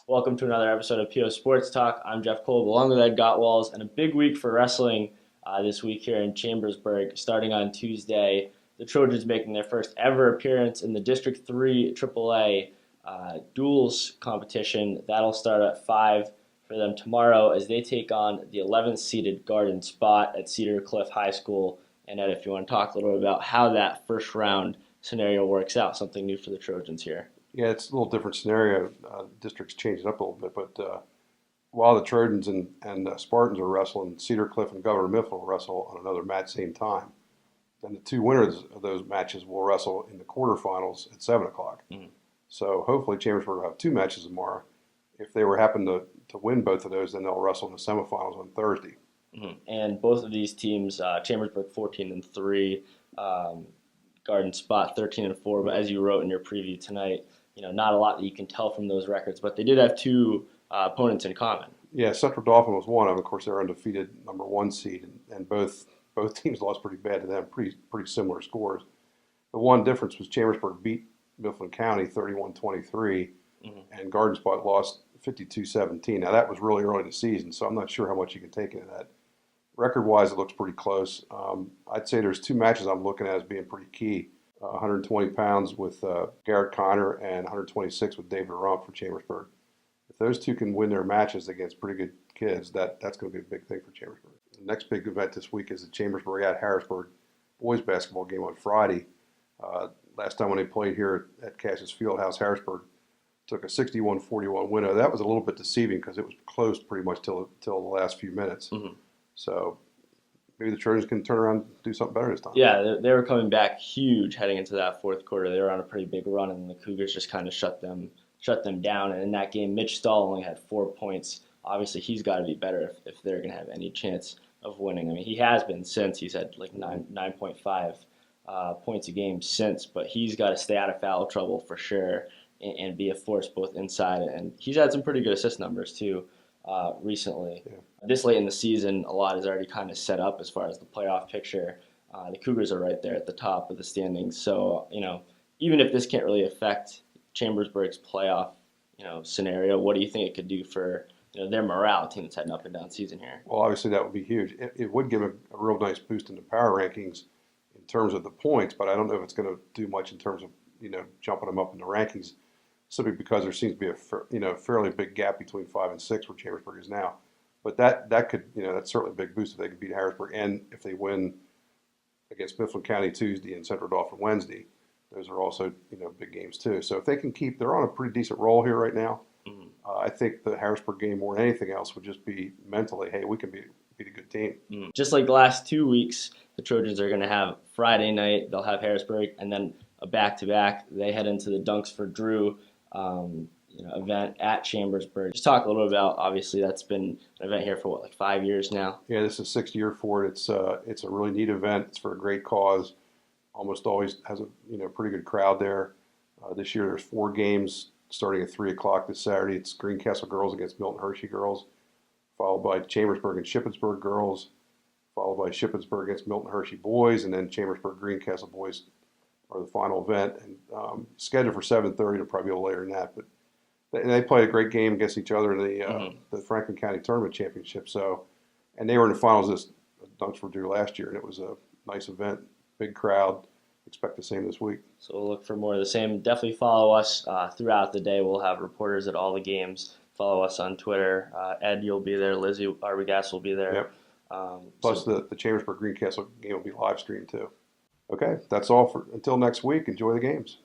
Welcome to another episode of PO Sports Talk. I'm Jeff Kolb, along with Ed Gottwalls, and a big week for wrestling this week here in Chambersburg. Starting on Tuesday, the Trojans making their first ever appearance in the District 3 AAA duels competition. That'll start at 5 for them tomorrow as they take on the 11th seeded Garden Spot at Cedar Cliff High School. And Ed, if you want to talk a little bit about how that first round scenario works out, something new for the Trojans here. Yeah, it's a little different scenario. Districts changed it up a little bit, but while the Trojans and Spartans are wrestling, Cedar Cliff and Governor Mifflin will wrestle on another match same time. Then the two winners of those matches will wrestle in the quarterfinals at 7 o'clock. Mhm. So hopefully Chambersburg will have two matches tomorrow. If they happen to win both of those, then they'll wrestle in the semifinals on Thursday. And both of these teams, Chambersburg 14-3, Garden Spot 13-4. But as you wrote in your preview tonight, not a lot that you can tell from those records. But they did have two opponents in common. Yeah, Central Dauphin was one of them. Of course, they're undefeated number one seed, and both teams lost pretty bad to them, pretty similar scores. The one difference was Chambersburg beat Mifflin County 31-23, and Garden Spot lost 52-17. Now, that was really early in the season, so I'm not sure how much you can take into that. Record-wise, it looks pretty close. I'd say there's two matches I'm looking at as being pretty key. 120 pounds with Garrett Connor and 126 with David Rump for Chambersburg. If those two can win their matches against pretty good kids, that's going to be a big thing for Chambersburg. The next big event this week is the Chambersburg at Harrisburg boys basketball game on Friday. Last time when they played here at Cassius Fieldhouse, Harrisburg took a 61-41 win. That was a little bit deceiving because it was close pretty much till the last few minutes. So maybe the Trojans can turn around and do something better this time. Yeah, they were coming back huge heading into that fourth quarter. They were on a pretty big run, and the Cougars just kind of shut them down. And in that game, Mitch Stahl only had 4 points. Obviously, he's got to be better if they're going to have any chance of winning. I mean, he has been since. He's had like 9.5 points a game since, but he's got to stay out of foul trouble for sure and be a force both inside. And he's had some pretty good assist numbers too recently. Yeah. This late in the season, a lot is already kind of set up as far as the playoff picture. The Cougars are right there at the top of the standings. So, even if this can't really affect Chambersburg's playoff, scenario, what do you think it could do for their morale, a team that's had an up and down season here? Well, obviously that would be huge. It would give a real nice boost in the power rankings in terms of the points, but I don't know if it's going to do much in terms of jumping them up in the rankings, simply because there seems to be a fairly big gap between 5 and 6 where Chambersburg is now. But that could that's certainly a big boost if they could beat Harrisburg, and if they win against Mifflin County Tuesday and Central Dauphin Wednesday. Those are also big games too. So if they can they're on a pretty decent roll here right now. I think the Harrisburg game more than anything else would just be mentally, hey, we can beat a good team. Just like the last 2 weeks, the Trojans are going to have Friday night. They'll have Harrisburg, and then a back-to-back. They head into the Dunks for Drew event at Chambersburg. Just talk a little bit about, obviously, that's been an event here for 5 years now. Yeah, this is 6th year for it. It's a really neat event. It's for a great cause. Almost always has a pretty good crowd there. This year there's 4 games starting at 3 o'clock this Saturday. It's Greencastle girls against Milton Hershey girls, followed by Chambersburg and Shippensburg girls, followed by Shippensburg against Milton Hershey boys, and then Chambersburg Greencastle boys are the final event. And scheduled for 7:30. It'll probably be a little later than that, but they played a great game against each other in the Franklin County Tournament Championship. So, and they were in the finals this Dunks for Drew last year, and it was a nice event, big crowd. Expect the same this week. So we'll look for more of the same. Definitely follow us throughout the day. We'll have reporters at all the games. Follow us on Twitter. Ed, you'll be there. Lizzie Arbogast will be there. Yep. Plus the Chambersburg Greencastle game will be live streamed too. Okay, that's all for until next week. Enjoy the games.